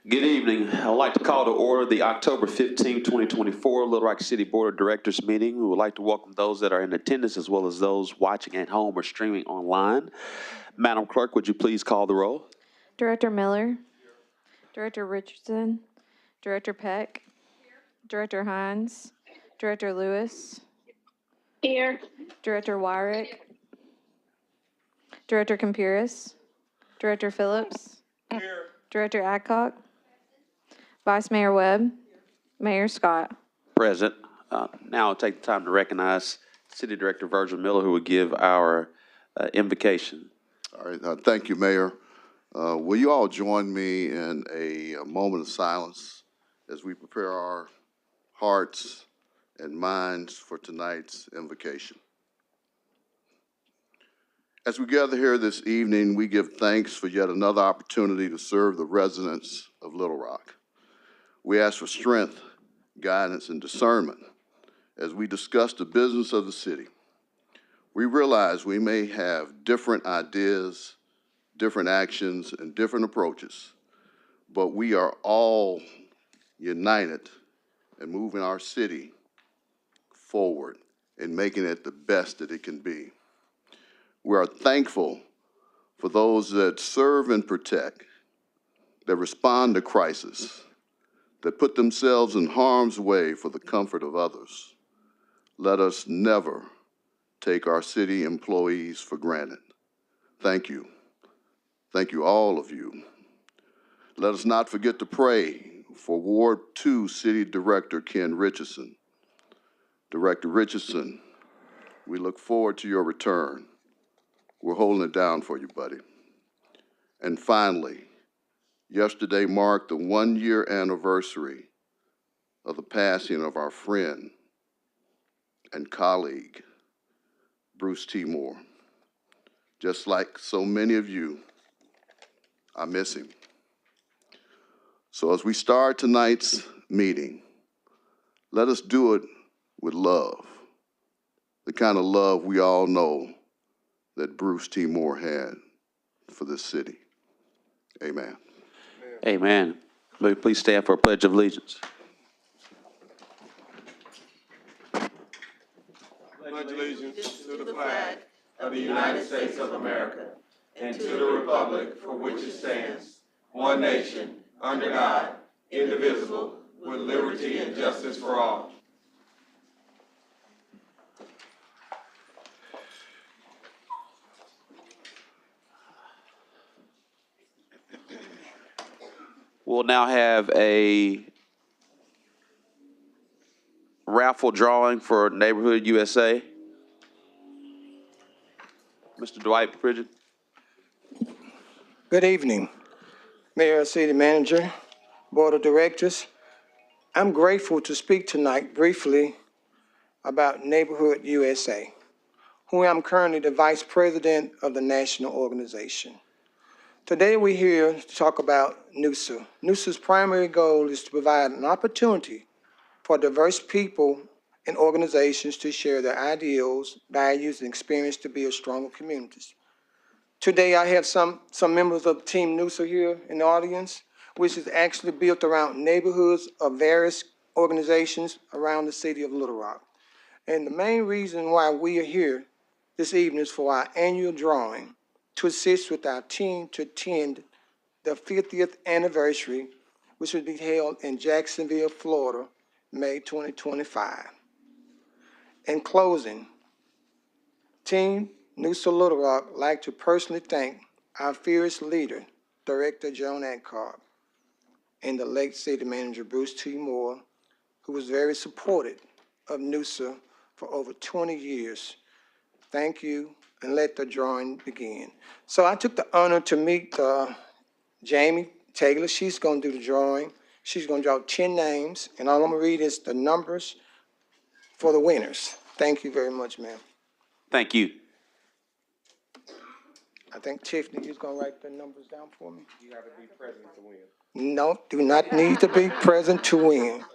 Good evening. I'd like to call to order the October 15, 2024 Little Rock City Board of Directors meeting. We would like to welcome those that are in attendance as well as those watching at home or streaming online. Madam Clerk, would you please call the roll? Director Miller, Director Richardson, Director Peck, Director Hines, Director Lewis, Here. Director Wyrick, Director Campuris, Director Phillips, Here. Director Adcock, Vice Mayor Webb, Mayor Scott. Present. Now I'll take the time to recognize City Director Virgil Miller, who will give our invocation. All right, thank you, Mayor. Will you all join me in a moment of silence as we prepare our hearts and minds for tonight's invocation? As we gather here this evening, we give thanks for yet another opportunity to serve the residents of Little Rock. We ask for strength, guidance, and discernment as we discuss the business of the city. We realize we may have different ideas, different actions, and different approaches, but we are all united in moving our city forward and making it the best that it can be. We are thankful for those that serve and protect, that respond to crisis, that put themselves in harm's way for the comfort of others. Let us never take our city employees for granted. Thank you. Thank you, all of you. Let us not forget to pray for Ward 2 City Director Ken Richardson. Director Richardson, we look forward to your return. We're holding it down for you, buddy. And finally, yesterday marked the 1-year anniversary of the passing of our friend and colleague, Bruce T. Moore. Just like so many of you, I miss him. So as we start tonight's meeting, let us do it with love, the kind of love we all know that Bruce T. Moore had for this city. Amen. Amen. Will you please stand for a pledge of allegiance? Pledge allegiance to the flag of the United States of America and to the republic for which it stands, one nation, under God, indivisible, with liberty and justice for all. We'll now have a raffle drawing for Neighborhood USA. Mr. Dwight Pridgen. Good evening, Mayor, City Manager, Board of Directors. I'm grateful to speak tonight briefly about Neighborhood USA, who I'm currently the Vice President of the national organization. Today we're here to talk about NUSA. NUSA's primary goal is to provide an opportunity for diverse people and organizations to share their ideals, values, and experience to build stronger communities. Today, I have some members of Team NUSA here in the audience, which is actually built around neighborhoods of various organizations around the city of Little Rock. And the main reason why we are here this evening is for our annual drawing to assist with our team to attend the 50th anniversary, which will be held in Jacksonville, Florida, May 2025. In closing, Team NUSA Little Rock like to personally thank our fearless leader, Director Joan Adcock, and the late City Manager Bruce T. Moore, who was very supportive of NUSA for over 20 years. Thank you, and let the drawing begin. So I took the honor to meet Jamie Taylor. She's going to do the drawing. She's going to draw 10 names, and all I'm going to read is the numbers for the winners. Thank you very much, ma'am. Thank you. I think Tiffany, you're going to write the numbers down for me? You have to be present to win. No, do not need to be present to win.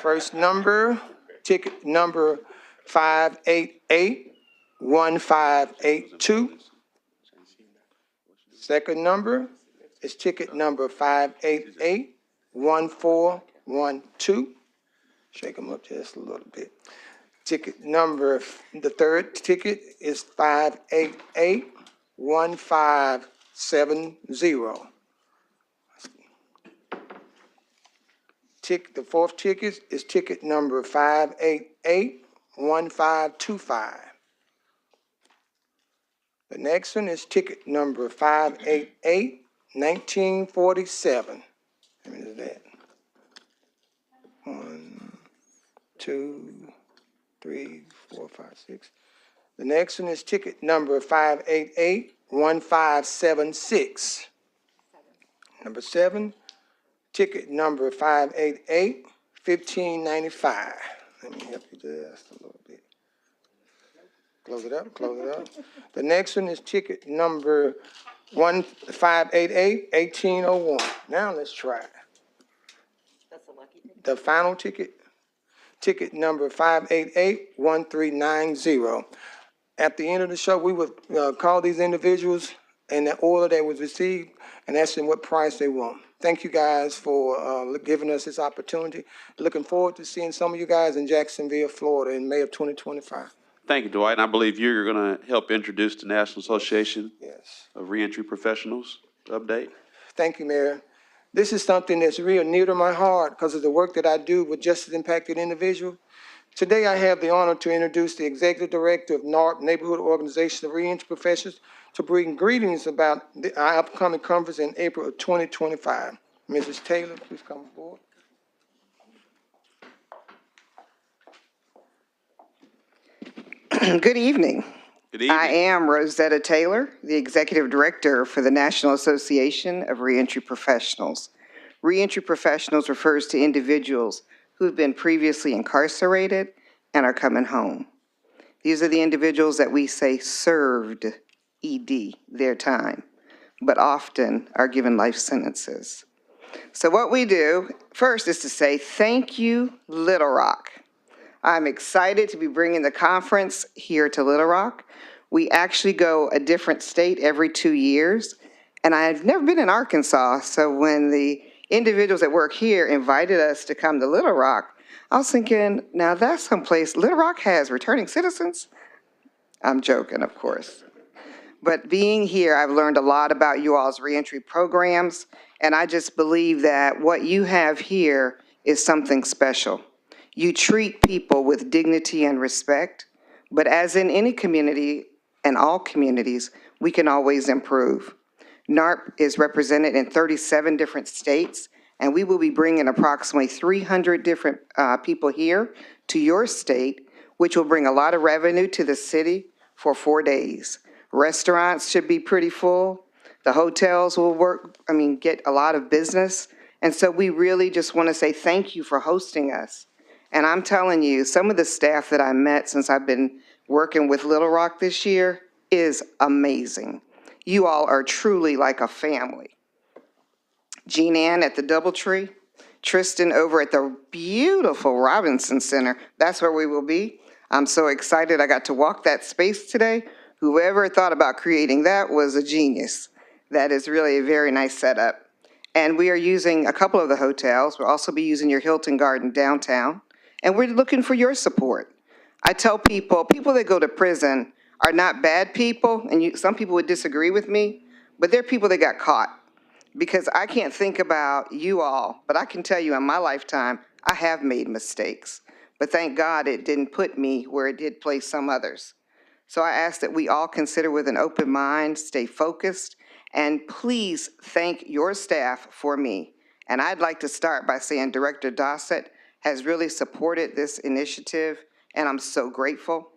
First number, ticket number 588-1582. Second number, is ticket number 588-1412. Shake them up just a little bit. The third ticket is 588-1570. The fourth ticket is ticket number 588-1525. The next one is ticket number 588-1947. How many is that? 1, 2, 3, 4, 5, 6. The next one is ticket number 588-1576. Number 7, ticket number 588-1595. Let me help you just a little bit. Close it up, close it up. The next one is ticket number 588-1801. Now let's try it. The final ticket, ticket number 588-1390. At the end of the show, we would call these individuals in the order they was received and ask them what price they want. Thank you guys for giving us this opportunity. Looking forward to seeing some of you guys in Jacksonville, Florida in May of 2025. Thank you, Dwight. And I believe you're going to help introduce the National Association Yes. of Reentry Professionals update. Thank you, Mayor. This is something that's real near to my heart because of the work that I do with justice impacted individuals. Today, I have the honor to introduce the Executive Director of NARP, Neighborhood Organization of Reentry Professionals, to bring greetings about our upcoming conference in April of 2025. Mrs. Taylor, please come aboard. Good evening. Good evening. I am Rosetta Taylor, the Executive Director for the National Association of Reentry Professionals. Reentry professionals refers to individuals who have been previously incarcerated and are coming home. These are the individuals that we say served ED their time, but often are given life sentences. So what we do first is to say thank you, Little Rock. I'm excited to be bringing the conference here to Little Rock. We actually go a different state every 2 years, and I've never been in Arkansas, so when the individuals that work here invited us to come to Little Rock, I was thinking, now that's someplace, Little Rock has returning citizens? I'm joking, of course. But being here, I've learned a lot about you all's reentry programs, and I just believe that what you have here is something special. You treat people with dignity and respect, but as in any community and all communities, we can always improve. NARP is represented in 37 different states, and we will be bringing approximately 300 different people here to your state, which will bring a lot of revenue to the city for 4 days. Restaurants should be pretty full. The hotels will get a lot of business. And so we really just want to say thank you for hosting us. And I'm telling you, some of the staff that I met since I've been working with Little Rock this year is amazing. You all are truly like a family. Jean Ann at the Doubletree, Tristan over at the beautiful Robinson Center. That's where we will be. I'm so excited I got to walk that space today. Whoever thought about creating that was a genius. That is really a very nice setup. And we are using a couple of the hotels. We'll also be using your Hilton Garden downtown. And we're looking for your support. I tell people that go to prison are not bad people, and some people would disagree with me, but they're people that got caught. Because I can't think about you all, but I can tell you in my lifetime, I have made mistakes. But thank God it didn't put me where it did place some others. So I ask that we all consider with an open mind, stay focused, and please thank your staff for me. And I'd like to start by saying Director Dossett has really supported this initiative, and I'm so grateful.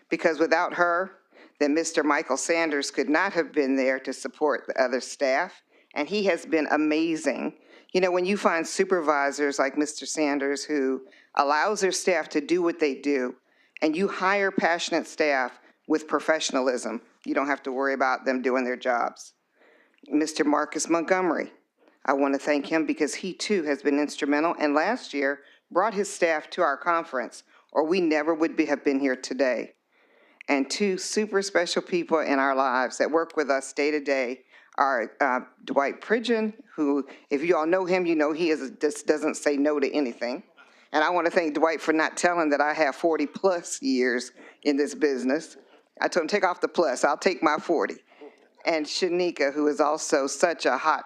Because without her, then Mr. Michael Sanders could not have been there to support the other staff, and he has been amazing. You know, when you find supervisors like Mr. Sanders who allows their staff to do what they do, and you hire passionate staff with professionalism, you don't have to worry about them doing their jobs. Mr. Marcus Montgomery, I want to thank him because he too has been instrumental, and last year brought his staff to our conference, or we never would have been here today. And two super special people in our lives that work with us day to day our Dwight Pridgeon, who, if you all know him, you know he just doesn't say no to anything. And I want to thank Dwight for not telling that I have 40-plus years in this business. I told him, take off the plus, I'll take my 40. And Shanika, who is also such a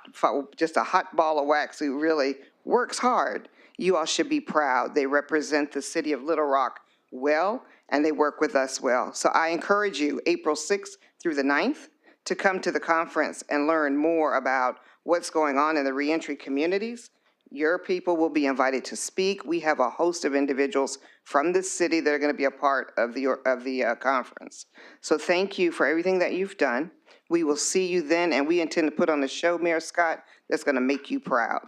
just a hot ball of wax, who really works hard. You all should be proud. They represent the city of Little Rock well, and they work with us well. So I encourage you, April 6th through the 9th, to come to the conference and learn more about what's going on in the reentry communities. Your people will be invited to speak. We have a host of individuals from this city that are going to be a part of the conference. So thank you for everything that you've done. We will see you then, and we intend to put on a show, Mayor Scott, that's going to make you proud.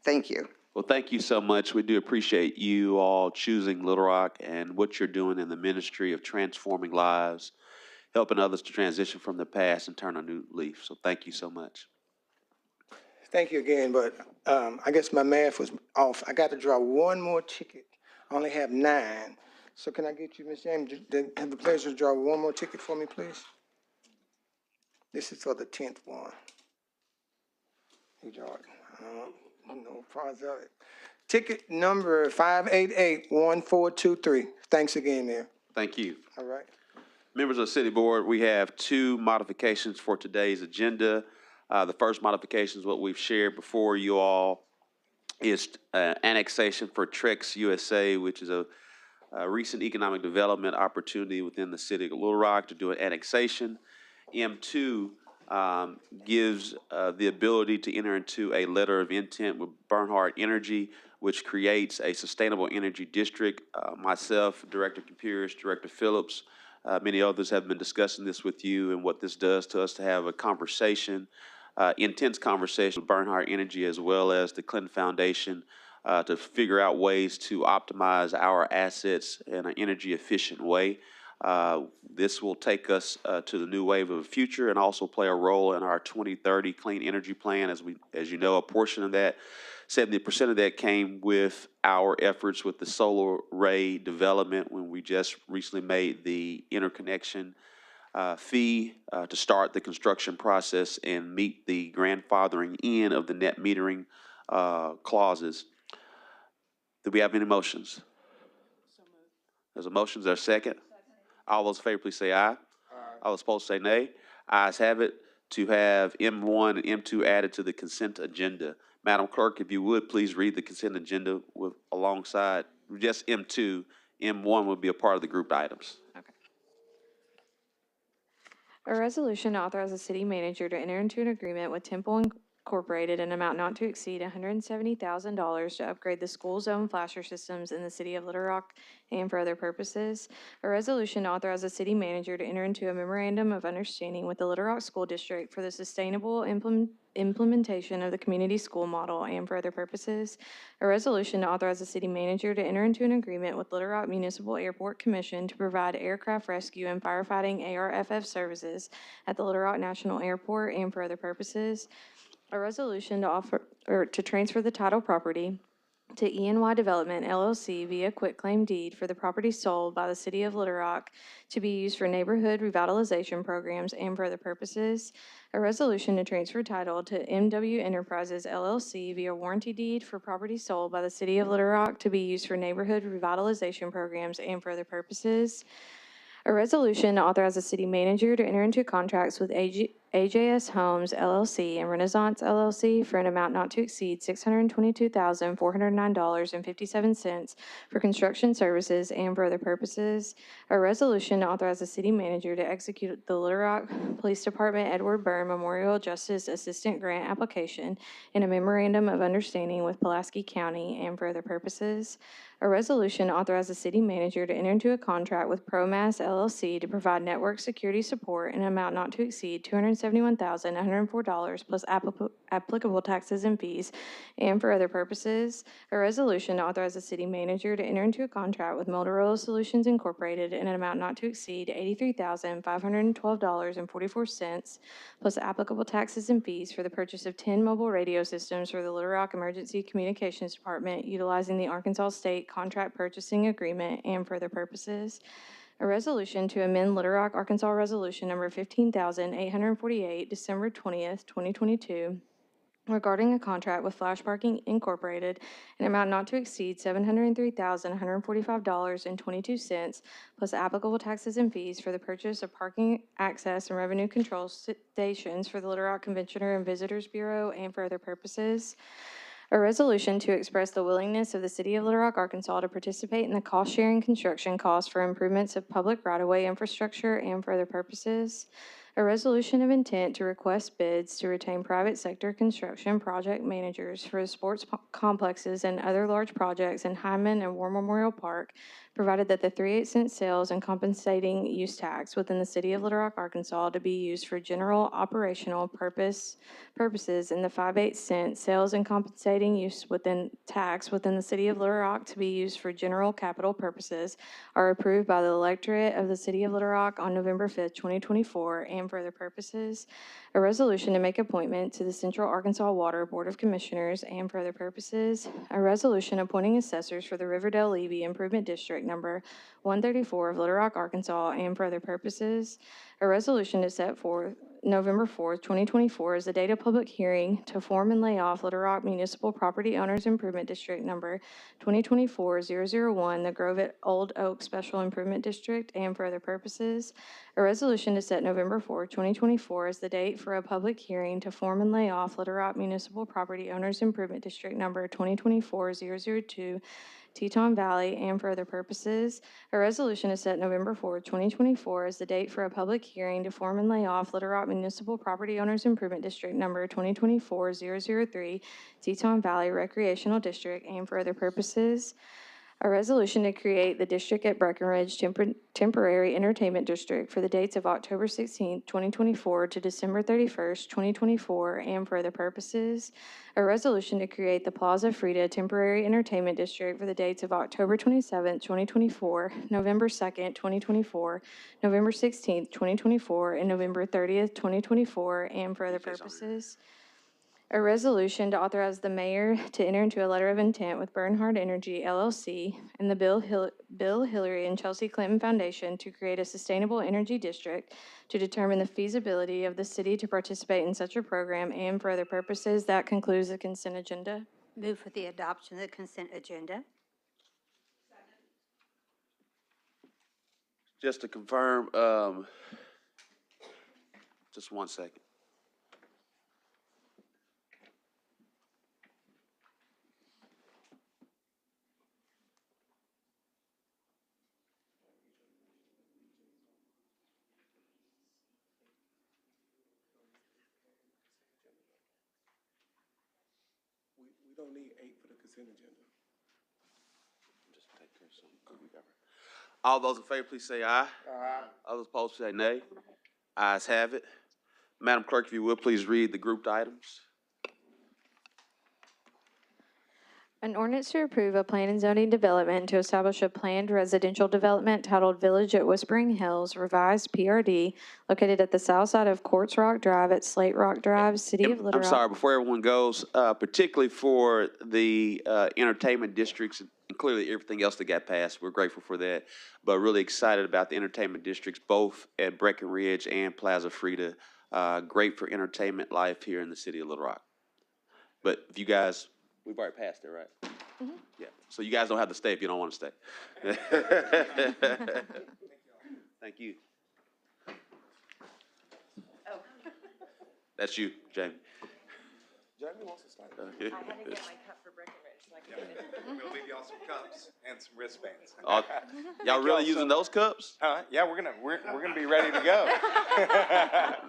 Thank you. Well, thank you so much. We do appreciate you all choosing Little Rock and what you're doing in the ministry of transforming lives, helping others to transition from the past and turn a new leaf. So thank you so much. Thank you again, but I guess my math was off. I got to draw one more ticket. I only have 9. So can I get you, Ms. James, to have the pleasure to draw one more ticket for me, please? This is for the 10th one. You draw it. No parts of it. Ticket number 588-1423. Thanks again, Mayor. Thank you. All right. Members of the City Board, we have 2 modifications for today's agenda. The first modification is what we've shared before you all, is annexation for Trex USA, which is a recent economic development opportunity within the city of Little Rock to do an annexation. M2 gives the ability to enter into a letter of intent with Bernhardt Energy, which creates a sustainable energy district. Myself, Director Capiris, Director Phillips, many others have been discussing this with you and what this does to us to have a conversation, intense conversation with Bernhardt Energy as well as the Clinton Foundation to figure out ways to optimize our assets in an energy efficient way. This will take us to the new wave of the future and also play a role in our 2030 clean energy plan. As you know, a portion of that, 70% of that came with our efforts with the solar array development when we just recently made the interconnection fee to start the construction process and meet the grandfathering in of the net metering clauses. Do we have any motions? There's a motion. Is there a second? All those in favor, please say aye. All those opposed say nay. Ayes have it to have M1 and M2 added to the consent agenda. Madam Clerk, if you would, please read the consent agenda alongside just M2. M1 will be a part of the grouped items. A resolution to authorize the city manager to enter into an agreement with Temple Incorporated in an amount not to exceed $170,000 to upgrade the school zone flasher systems in the city of Little Rock and for other purposes. A resolution to authorize the city manager to enter into a memorandum of understanding with the Little Rock School District for the sustainable implementation of the community school model and for other purposes. A resolution to authorize the city manager to enter into an agreement with Little Rock Municipal Airport Commission to provide aircraft rescue and firefighting ARFF services at the Little Rock National Airport and for other purposes. A resolution to transfer the title property to ENY Development LLC via quitclaim deed for the property sold by the city of Little Rock to be used for neighborhood revitalization programs and for other purposes. A resolution to transfer title to MW Enterprises LLC via warranty deed for property sold by the city of Little Rock to be used for neighborhood revitalization programs and for other purposes. A resolution to authorize the city manager to enter into contracts with AJS Homes LLC and Renaissance LLC for an amount not to exceed $622,409.57 for construction services and for other purposes. A resolution to authorize the city manager to execute the Little Rock Police Department Edward Byrne Memorial Justice Assistant Grant application in a memorandum of understanding with Pulaski County and for other purposes. A resolution to authorize the city manager to enter into a contract with ProMass LLC to provide network security support in an amount not to exceed $271,104 plus applicable taxes and fees and for other purposes. A resolution to authorize the city manager to enter into a contract with Motorola Solutions Incorporated in an amount not to exceed $83,512.44 plus applicable taxes and fees for the purchase of 10 mobile radio systems for the Little Rock Emergency Communications Department utilizing the Arkansas State Contract Purchasing Agreement and for other purposes. A resolution to amend Little Rock, Arkansas Resolution Number 15,848, December 20th, 2022, regarding a contract with Flash Parking Incorporated in an amount not to exceed $703,145.22, plus applicable taxes and fees for the purchase of parking access and revenue control stations for the Little Rock Conventioner and Visitors Bureau and for other purposes. A resolution to express the willingness of the City of Little Rock, Arkansas to participate in the cost-sharing construction costs for improvements of public right-of-way infrastructure and for other purposes. A resolution of intent to request bids to retain private sector construction project managers for the sports complexes and other large projects in Hyman and War Memorial Park, provided that the 3/8 sales and compensating use tax within the City of Little Rock, Arkansas to be used for general operational purposes and the 5/8 sales and compensating use within tax within the City of Little Rock to be used for general capital purposes are approved by the electorate of the City of Little Rock on November 5th, 2024, and for other purposes. A resolution to make appointment to the Central Arkansas Water Board of Commissioners and for other purposes. A resolution appointing assessors for the Riverdale Levy Improvement District Number 134 of Little Rock, Arkansas, and for other purposes. A resolution to set forth November 4th, 2024 as the date of public hearing to form and lay off Little Rock Municipal Property Owners Improvement District Number 2024-001, the Grove at Old Oak Special Improvement District, and for other purposes. A resolution to set November 4th, 2024 as the date for a public hearing to form and lay off Little Rock Municipal Property Owners Improvement District Number 2024-002, Teton Valley, and for other purposes. A resolution to set November 4th, 2024 as the date for a public hearing to form and lay off Little Rock Municipal Property Owners Improvement District Number 2024-003, Teton Valley Recreational District, and for other purposes. A resolution to create the District at Breckenridge Temporary Entertainment District for the dates of October 16th, 2024 to December 31st, 2024, and for other purposes. A resolution to create the Plaza Frida Temporary Entertainment District for the dates of October 27th, 2024, November 2nd, 2024, November 16th, 2024, and November 30th, 2024, and for other purposes. A resolution to authorize the mayor to enter into a letter of intent with Bernhard Energy LLC and the Bill Hillary and Chelsea Clinton Foundation to create a sustainable energy district to determine the feasibility of the city to participate in such a program and for other purposes. That concludes the consent agenda. Move for the adoption of the consent agenda. Just to confirm, just 1 second. We don't need 8 for the consent agenda. Just take care of something good we got. All those in favor, please say aye. Aye. All those opposed, say nay. Ayes have it. Madam Clerk, if you would, please read the grouped items. An ordinance to approve a plan and zoning development to establish a planned residential development titled Village at Whispering Hills, revised PRD, located at the south side of Quartz Rock Drive at Slate Rock Drive, City of Little I'm Rock. sorry, before everyone goes, particularly for the entertainment districts, and clearly everything else that got passed, we're grateful for that, but really excited about the entertainment districts, both at Breckenridge and Plaza Frida. Great for entertainment life here in the city of Little Rock. But if you guys, we've already passed it, right? Mm-hmm. Yeah, so you guys don't have to stay if you don't want to stay. Thank you. Oh. That's you, Jamie. Jamie wants to start. I had to get my cup for Breckenridge, so I could get it. We'll leave y'all some cups and some wristbands. Y'all really using those cups? Yeah, we're gonna be ready to go.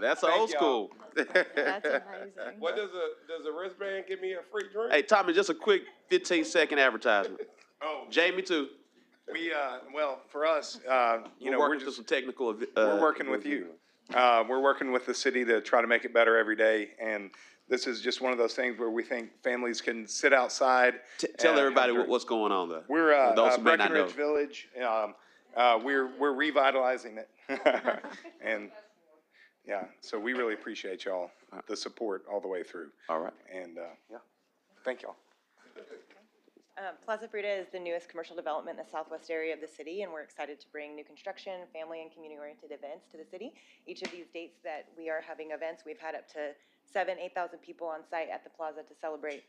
That's Thank old y'all. school. That's amazing. What does a wristband give me a free drink? Hey, Tommy, just a quick 15-second advertisement. Oh, Jamie, too. we well, for us, you We're know, working through some technical. we're working with you. We're working with the city to try to make it better every day, and this is just one of those things where we think families can sit outside. Tell and everybody have what's going on there. We're For those who may not know. Breckenridge Village. We're revitalizing it, and yeah, so we really appreciate y'all the support all the way through. All right. And yeah, thank y'all. Plaza Frida is the newest commercial development in the southwest area of the city, and we're excited to bring new construction, family, and community-oriented events to the city. Each of these dates that we are having events, we've had up to 8,000 people on site at the plaza to celebrate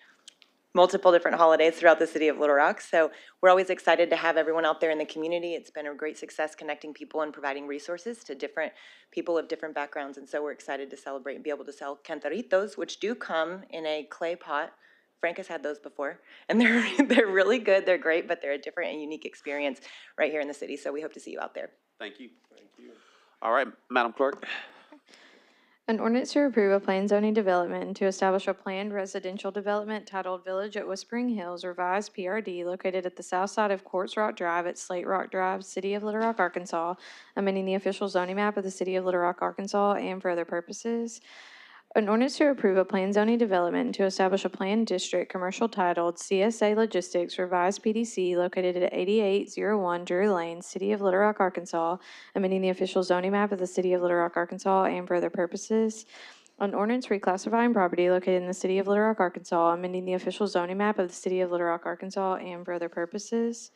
multiple different holidays throughout the city of Little Rock. So we're always excited to have everyone out there in the community. It's been a great success connecting people and providing resources to different people of different backgrounds. And so we're excited to celebrate and be able to sell cantaritos, which do come in a clay pot. Frank has had those before, and they're really good. They're great, but they're a different and unique experience right here in the city. So we hope to see you out there. Thank you. Thank you. All right, Madam Clerk. An ordinance to approve a planned zoning development and to establish a planned residential development titled Village at Whispering Hills, revised PRD, located at the south side of Quartz Rock Drive at Slate Rock Drive, City of Little Rock, Arkansas, amending the official zoning map of the City of Little Rock, Arkansas, and for other purposes. An ordinance to approve a planned zoning development and to establish a planned district commercial titled CSA Logistics Revised PDC located at 8801 Drury Lane, City of Little Rock, Arkansas, amending the official zoning map of the City of Little Rock, Arkansas, and for other purposes. An ordinance reclassifying property located in the City of Little Rock, Arkansas, amending the official zoning map of the City of Little Rock, Arkansas, and for other purposes.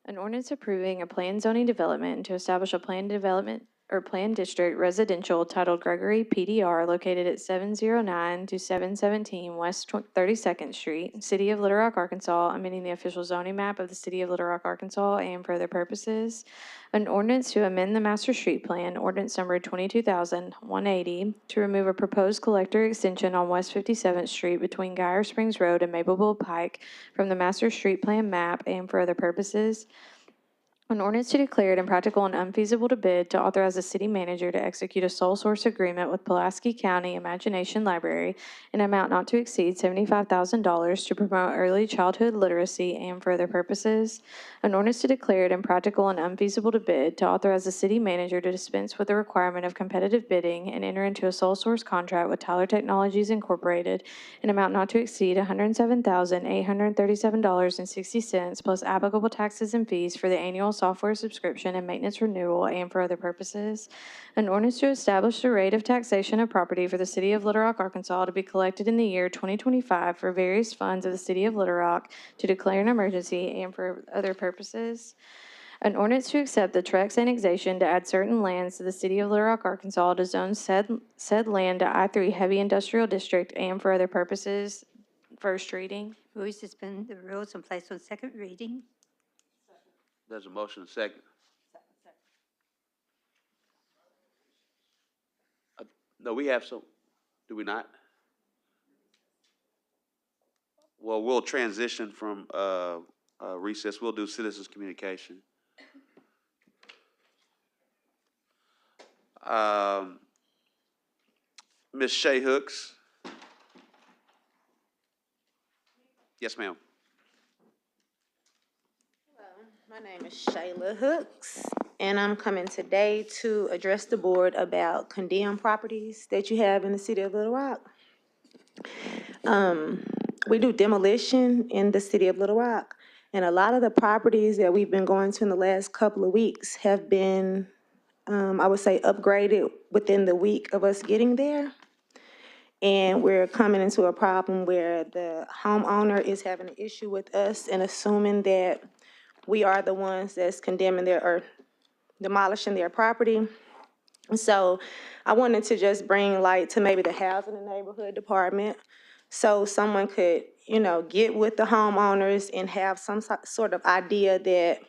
An ordinance approving a planned zoning development and to establish a planned development or planned district residential titled Gregory PDR located at 709 to 717 West 32nd Street, City of Little Rock, Arkansas, amending the official zoning map of the City of Little Rock, Arkansas, and for other purposes. An ordinance to amend the master street plan, ordinance number 22,180, to remove a proposed collector extension on West 57th Street between Geyer Springs Road and Mapleville Pike from the master street plan map and for other purposes. An ordinance to declare it impractical and unfeasible to bid to authorize the city manager to execute a sole source agreement with Pulaski County Imagination Library in an amount not to exceed $75,000 to promote early childhood literacy and for other purposes. An ordinance to declare it impractical and unfeasible to bid to authorize the city manager to dispense with the requirement of competitive bidding and enter into a sole source contract with Tyler Technologies Incorporated in an amount not to exceed $107,837.60 plus applicable taxes and fees for the annual software subscription and maintenance renewal and for other purposes. An ordinance to establish the rate of taxation of property for the City of Little Rock, Arkansas to be collected in the year 2025 for various funds of the City of Little Rock to declare an emergency and for other purposes. An ordinance to accept the Trex annexation to add certain lands to the City of Little Rock, Arkansas to zone said land to I-3 Heavy Industrial District and for other purposes. First reading. Move to suspend the rules and place on second reading. There's a motion, second. No, we have some, do we not? Well, we'll transition from recess. We'll do citizens' communication. Ms. Shay Hooks. Yes, ma'am. My name is Shayla Hooks, and I'm coming today to address the board about condemned properties that you have in the City of Little Rock. We do demolition in the City of Little Rock, and a lot of the properties that we've been going to in the last couple of weeks have been, I would say, upgraded within the week of us getting there. And we're coming into a problem where the homeowner is having an issue with us and assuming that we are the ones that's condemning their, or demolishing their property. So I wanted to just bring light to maybe the housing and neighborhood department so someone could, get with the homeowners and have some sort of idea that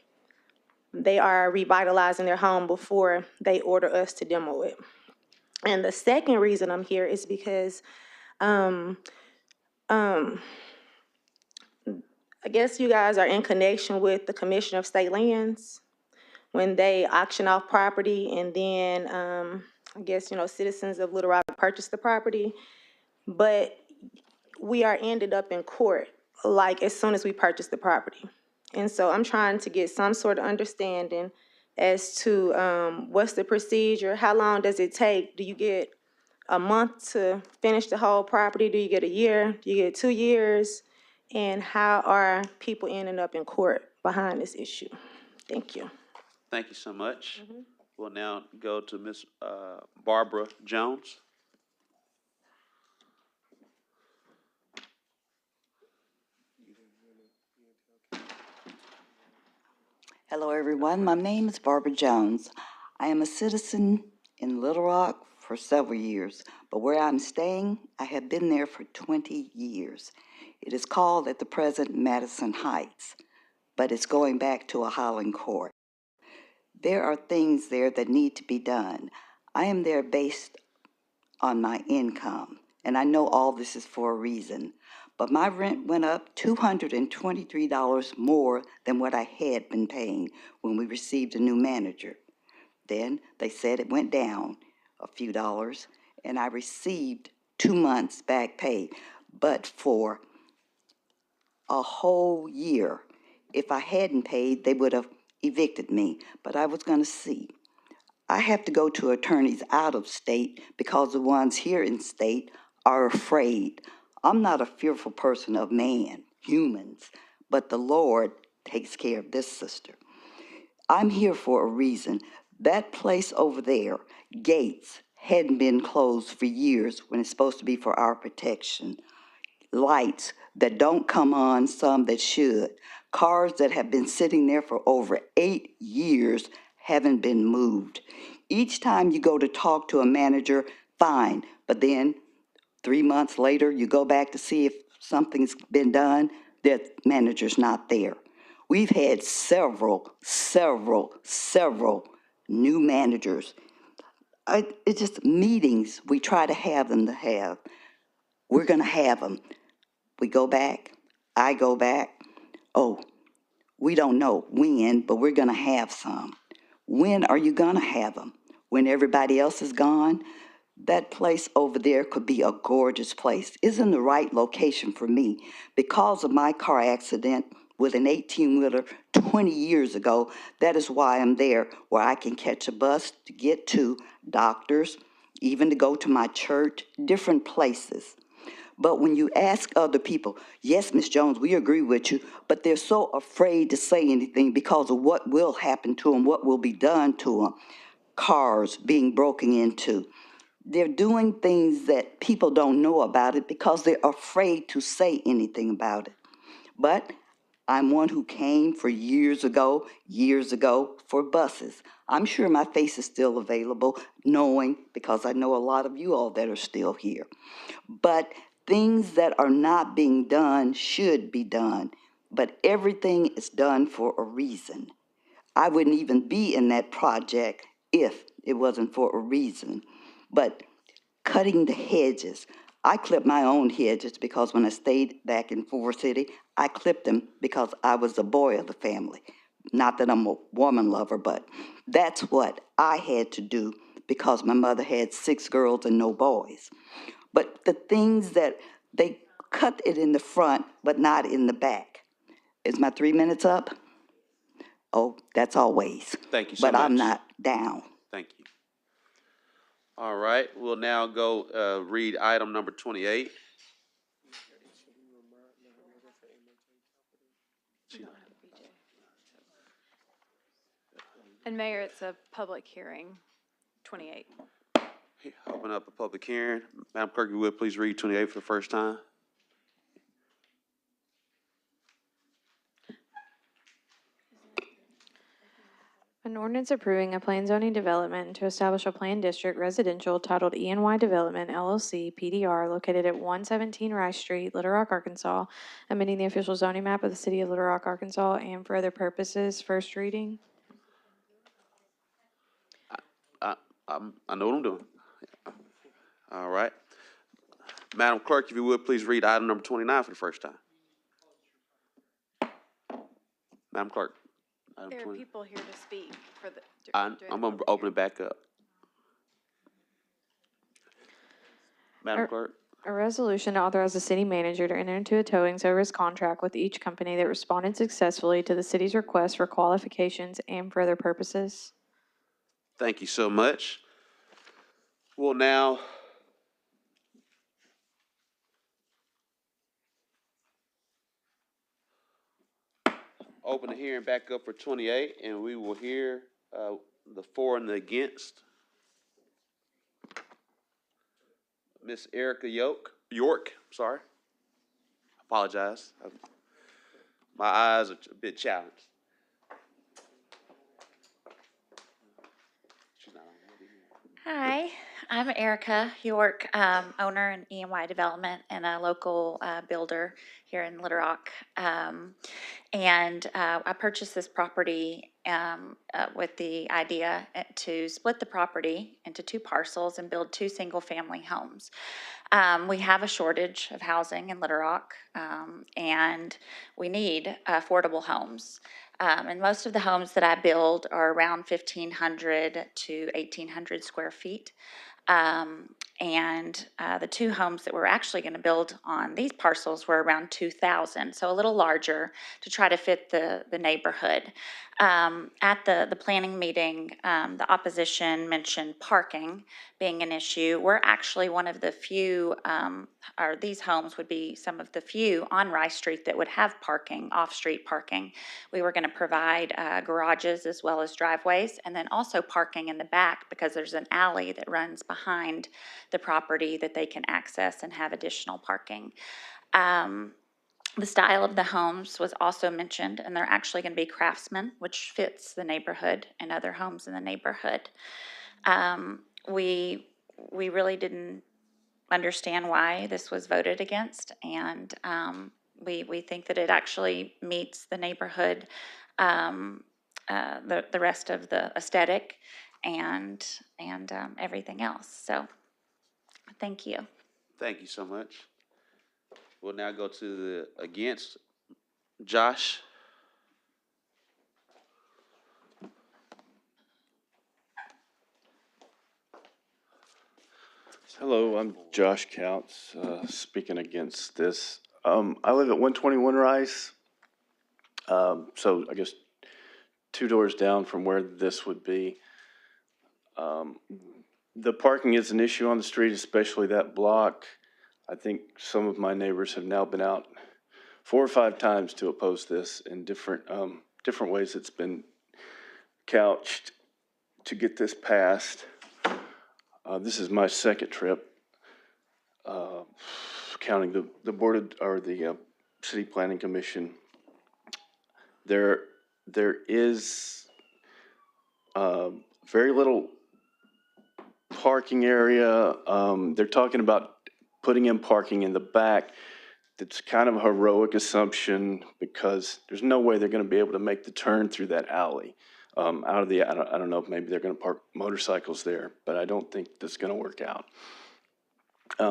they are revitalizing their home before they order us to demo it. And the second reason I'm here is because I guess you guys are in connection with the Commissioner of State Lands when they auction off property, and then I guess, citizens of Little Rock purchase the property. But we are ended up in court, like, as soon as we purchase the property. And so I'm trying to get some sort of understanding as to what's the procedure, how long does it take? Do you get a month to finish the whole property? Do you get a year? Do you get 2 years? And how are people ending up in court behind this issue? Thank you. Thank you so much. We'll now go to Ms. Barbara Jones. Hello, everyone. My name is Barbara Jones. I am a citizen in Little Rock for several years, but where I'm staying, I have been there for 20 years. It is called at the present Madison Heights, but it's going back to a Highland Court. There are things there that need to be done. I am there based on my income, and I know all this is for a reason. But my rent went up $223 more than what I had been paying when we received a new manager. Then they said it went down a few dollars, and I received 2 months back pay. But for a whole year, if I hadn't paid, they would have evicted me. But I was going to see. I have to go to attorneys out of state because the ones here in state are afraid. I'm not a fearful person of man, humans, but the Lord takes care of this sister. I'm here for a reason. That place over there, gates, hadn't been closed for years when it's supposed to be for our protection. Lights that don't come on, some that should. Cars that have been sitting there for over 8 years haven't been moved. Each time you go to talk to a manager, fine, but then 3 months later, you go back to see if something's been done, that manager's not there. We've had several new managers. It's just meetings we try to have them to have. We're gonna have them. We go back, I go back. Oh, we don't know when, but we're gonna have some. When are you gonna have them? When everybody else is gone? That place over there could be a gorgeous place. Isn't the right location for me. Because of my car accident with an 18-wheeler 20 years ago, that is why I'm there, where I can catch a bus to get to doctors, even to go to my church, different places. But when you ask other people, yes, Ms. Jones, we agree with you, but they're so afraid to say anything because of what will happen to them, what will be done to them. Cars being broken into. They're doing things that people don't know about it because they're afraid to say anything about it. But I'm one who came for years ago, for buses. I'm sure my face is still available, knowing, because I know a lot of you all that are still here. But things that are not being done should be done. But everything is done for a reason. I wouldn't even be in that project if it wasn't for a reason. But cutting the hedges, I clipped my own hedges because when I stayed back in Forest City, I clipped them because I was the boy of the family. Not that I'm a woman lover, but that's what I had to do because my mother had 6 girls and no boys. But the things that they cut it in the front, but not in the back. Is my 3 minutes up? Oh, that's always. Thank you so much. But I'm not down. Thank you. All right, we'll now go read item number 28. And Mayor, it's a public hearing, 28. Open up a public hearing. Madam Clerk, if you would please read 28 for the first time. An ordinance approving a plan zoning development to establish a planned district residential titled ENY Development LLC PDR located at 117 Rice Street, Little Rock, Arkansas, amending the official zoning map of the city of Little Rock, Arkansas, and for other purposes. First reading. I know what I'm doing. All right. Madam Clerk, if you would please read item number 29 for the first time. Madam Clerk. Item There are 20. people here to speak for the. I'm going to open it back up. Madam Clerk. A resolution to authorize the city manager to enter into a towing service contract with each company that responded successfully to the city's request for qualifications and for other purposes. Thank you so much. We'll now open the hearing back up for 28, and we will hear the for and the against. Miss Erica York, sorry. Apologize. My eyes are a bit challenged. Hi, I'm Erica York, owner in EMY Development and a local builder here in Little Rock. And I purchased this property with the idea to split the property into two parcels and build two single-family homes. We have a shortage of housing in Little Rock, and we need affordable homes. And most of the homes that I build are around 1,500 to 1,800 square feet. And the two homes that we're actually going to build on these parcels were around 2,000, so a little larger to try to fit the neighborhood. At the planning meeting, the opposition mentioned parking being an issue. We're actually one of the few, or these homes would be some of the few on Rice Street that would have parking, off-street parking. We were going to provide garages as well as driveways, and then also parking in the back because there's an alley that runs behind the property that they can access and have additional parking. The style of the homes was also mentioned, and they're actually going to be craftsman, which fits the neighborhood and other homes in the neighborhood. We really didn't understand why this was voted against, and we think that it actually meets the neighborhood, the rest of the aesthetic, and everything else. So, thank you. Thank you so much. We'll now go to the against. Josh? Hello, I'm Josh Counts, speaking against this. I live at 121 Rice, so I guess 2 doors down from where this would be. The parking is an issue on the street, especially that block. I think some of my neighbors have now been out 4 or 5 times to oppose this in different ways. It's been couched to get this passed. This is my second trip, counting the board of, or the city planning commission. There is very little parking area. They're talking about putting in parking in the back. It's kind of a heroic assumption because there's no way they're going to be able to make the turn through that alley. Out of the, I don't know if maybe they're going to park motorcycles there, but I don't think that's going to work out.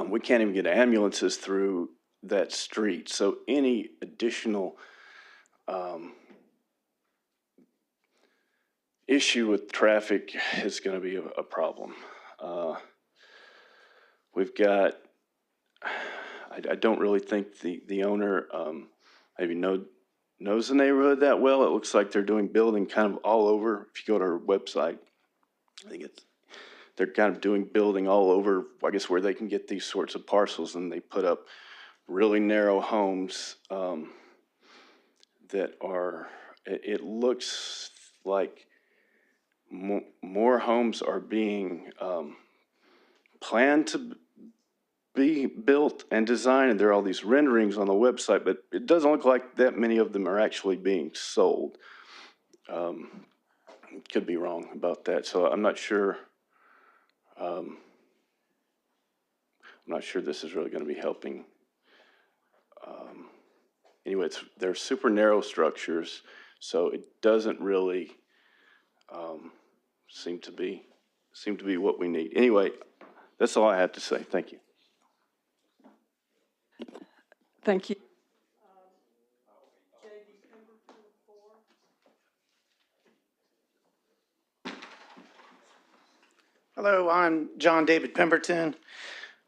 We can't even get ambulances through that street. So any additional issue with traffic is going to be a problem. We've got, I don't really think the owner maybe knows the neighborhood that well. It looks like they're doing building kind of all over. If you go to our website, I think they're kind of doing building all over, I guess, where they can get these sorts of parcels, and they put up really narrow homes that are, it looks like more homes are being planned to be built and designed, and there are all these renderings on the website, but it doesn't look like that many of them are actually being sold. Could be wrong about that, so I'm not sure. I'm not sure this is really going to be helping. Anyway, they're super narrow structures, so it doesn't really seem to be what we need. Anyway, that's all I have to say. Thank you. Thank you. Hello, I'm John David Pemberton,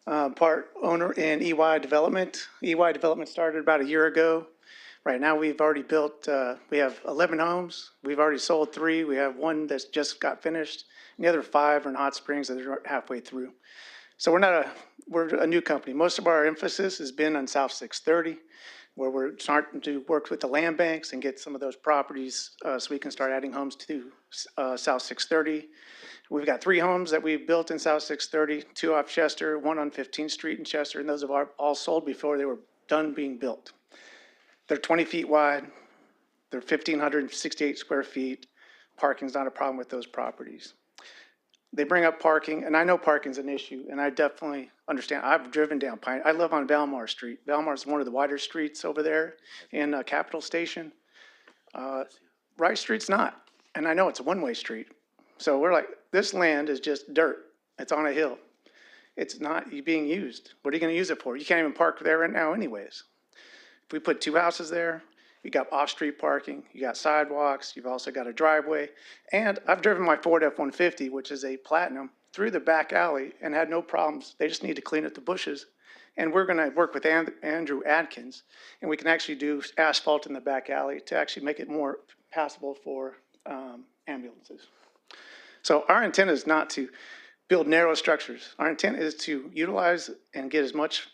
part owner in EY Development. EY Development started about a year ago. Right now, we've already built, we have 11 homes. We've already sold 3. We have 1 that's just got finished. And the other 5 are in Hot Springs that are halfway through. So we're a new company. Most of our emphasis has been on South 630, where we're starting to work with the land banks and get some of those properties so we can start adding homes to South 630. We've got 3 homes that we've built in South 630, 2 off Chester, 1 on 15th Street in Chester, and those have all sold before they were done being built. They're 20 feet wide. They're 1,568 square feet. Parking's not a problem with those properties. they bring up parking, and I know parking's an issue, and I definitely understand. I've driven down Pine, I live on Valmar Street. Valmar is one of the wider streets over there in Capitol Station. Rice Street's not, and I know it's a one-way street. So we're like, this land is just dirt. It's on a hill. It's not being used. What are you gonna use it for? You can't even park there right now anyways. If we put 2 houses there, you got off-street parking, you got sidewalks, you've also got a driveway. And I've driven my Ford F-150, which is a Platinum, through the back alley and had no problems. They just need to clean up the bushes. And we're gonna work with Andrew Adkins, and we can actually do asphalt in the back alley to actually make it more passable for ambulances. So our intent is not to build narrow structures. Our intent is to utilize and get as much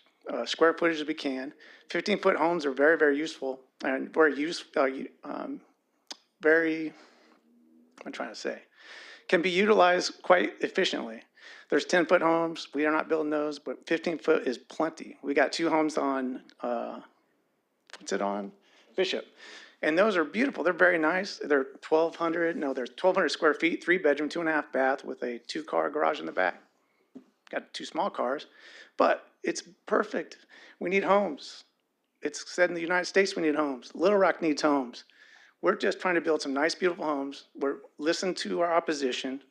square footage as we can. 15-foot homes are very, very useful and can be utilized quite efficiently. There's 10-foot homes. We are not building those, but 15-foot is plenty. We got 2 homes on, Bishop. And those are beautiful. They're very nice. They're 1,200 square feet, 3-bedroom, 2.5 bath with a 2-car garage in the back. Got 2 small cars, but it's perfect. We need homes. It's said in the United States we need homes. Little Rock needs homes. We're just trying to build some nice, beautiful homes. We're listening to our opposition,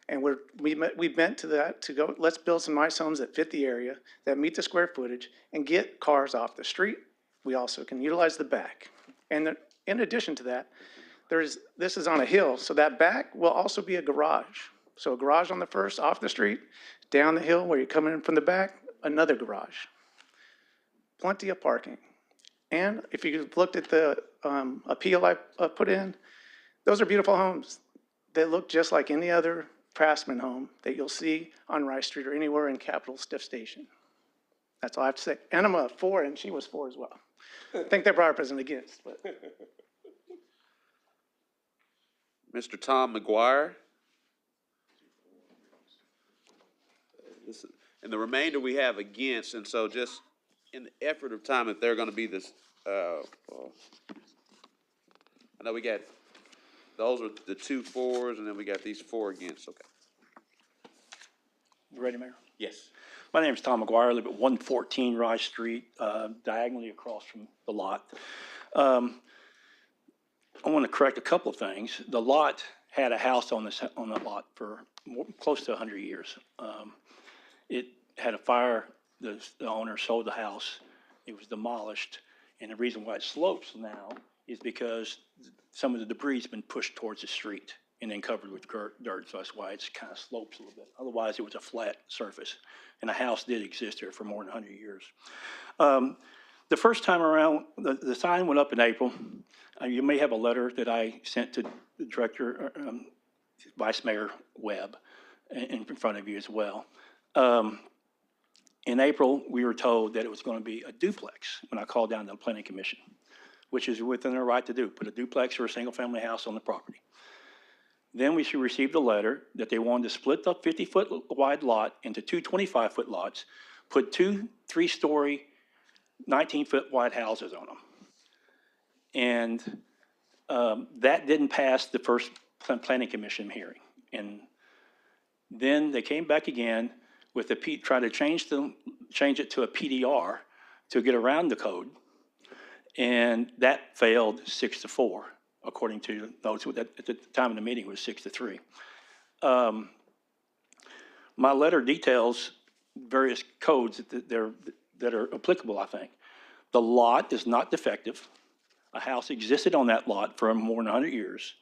and we meant to that to go, let's build some nice homes that fit the area, that meet the square footage, and get cars off the street. We also can utilize the back. And in addition to that, this is on a hill, so that back will also be a garage. So a garage on the first, off the street, down the hill where you're coming in from the back, another garage. Plenty of parking. And if you've looked at the appeal I put in, those are beautiful homes. They look just like any other craftsman home that you'll see on Rice Street or anywhere in Capitol Station. That's all I have to say. And I'm a 4, and she was 4 as well. I think they brought up as an against, but. Mr. Tom McGuire. And the remainder we have against, and so just in the effort of time, if they're gonna be this, I know we got, those are the 2 4s, and then we got these 4 against, okay. You ready, Mayor? Yes. My name is Tom McGuire. I live at 114 Rice Street, diagonally across from the lot. I want to correct a couple of things. The lot had a house on the lot for close to 100 years. It had a fire. The owner sold the house. It was demolished. And the reason why it slopes now is because some of the debris has been pushed towards the street and then covered with dirt. So that's why it's kind of slopes a little bit. Otherwise, it was a flat surface. And a house did exist there for more than 100 years. The first time around, the sign went up in April. You may have a letter that I sent to the Director, Vice Mayor Webb, in front of you as well. In April, we were told that it was going to be a duplex when I called down to the Planning Commission, which is within their right to do, put a duplex or a single-family house on the property. Then we received a letter that they wanted to split the 50-foot wide lot into 2 25-foot lots, put 2 3-story, 19-foot wide houses on them. And that didn't pass the first Planning Commission hearing. And then they came back again with try to change it to a PDR to get around the code. And that failed 6-4. According to those at the time of the meeting, it was 6-3. My letter details various codes that are applicable, I think. The lot is not defective. A house existed on that lot for more than 100 years.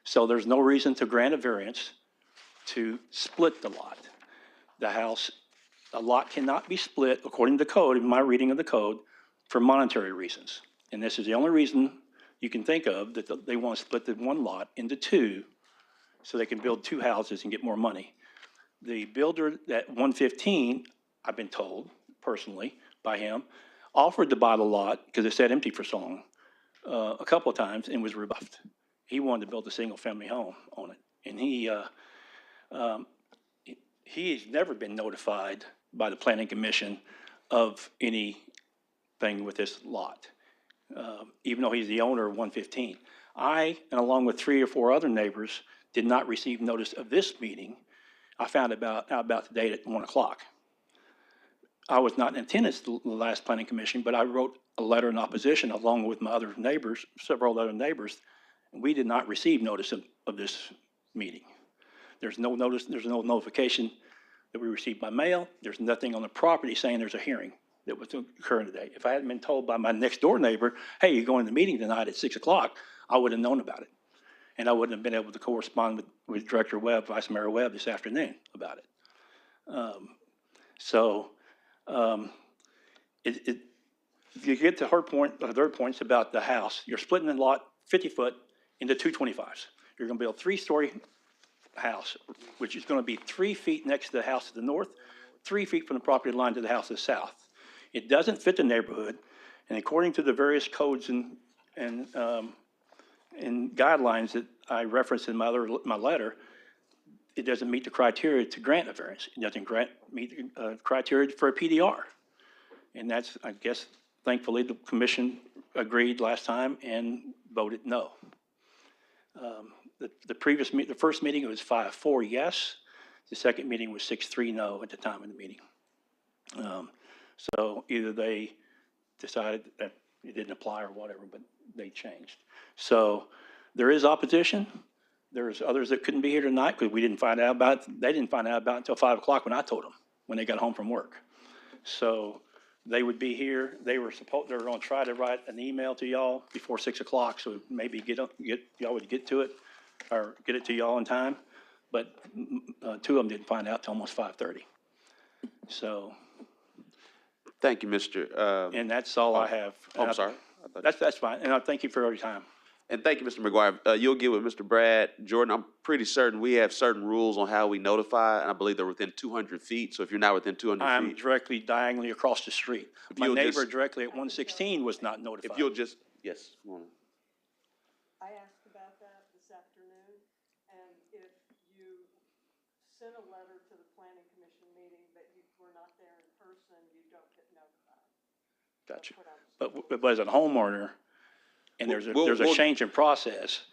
So there's no reason to grant a variance to split the lot. A lot cannot be split, according to the code, in my reading of the code, for monetary reasons. And this is the only reason you can think of that they want to split the one lot into 2 so they can build 2 houses and get more money. The builder at 115, I've been told personally by him, offered to buy the lot because it sat empty for so long a couple of times and was rebuffed. He wanted to build a single-family home on it. And he's never been notified by the Planning Commission of anything with this lot. Even though he's the owner of 115. I, and along with 3 or 4 other neighbors, did not receive notice of this meeting. I found out about the date at 1 o'clock. I was not in attendance the last planning commission, but I wrote a letter in opposition along with my other neighbors, several other neighbors. And we did not receive notice of this meeting. There's no notice, there's no notification that we received by mail. There's nothing on the property saying there's a hearing that was occurring today. If I hadn't been told by my next door neighbor, hey, you're going to the meeting tonight at 6 o'clock, I would have known about it. And I wouldn't have been able to correspond with Director Webb, Vice Mayor Webb this afternoon about it. If you get to her point, the third point is about the house. You're splitting the lot 50 foot into two 25s. You're going to build a 3-story house, which is going to be 3 feet next to the house to the north, 3 feet from the property line to the house to the south. It doesn't fit the neighborhood, and according to the various codes and guidelines that I referenced in my letter, it doesn't meet the criteria to grant a variance. It doesn't meet the criteria for a PDR. And that's, I guess, thankfully, the commission agreed last time and voted no. The first meeting, it was 5-4 yes. The second meeting was 6-3 no at the time of the meeting. So either they decided that it didn't apply or whatever, but they changed. So there is opposition. There's others that couldn't be here tonight because we didn't find out about it. They didn't find out about it until 5 o'clock when I told them, when they got home from work. So they would be here. They were going to try to write an email to y'all before 6 o'clock, so maybe y'all would get to it or get it to y'all in time. But 2 of them didn't find out till almost 5:30. So. Thank you, Mr. And that's all I have. Oh, I'm sorry. That's fine. And I thank you for your time. And thank you, Mr. McGuire. You'll get with Mr. Brad Jordan. I'm pretty certain we have certain rules on how we notify, and I believe they're within 200 feet. So if you're not within 200 I'm feet. directly diagonally across the street. My you'll neighbor just- directly at 116 was not notified. If you'll just, yes. I asked about that this afternoon, and if you sent a letter to the planning commission meeting that you were not there in person, you don't get notified. Gotcha. But as a homeowner, and there's a We'll- change in process,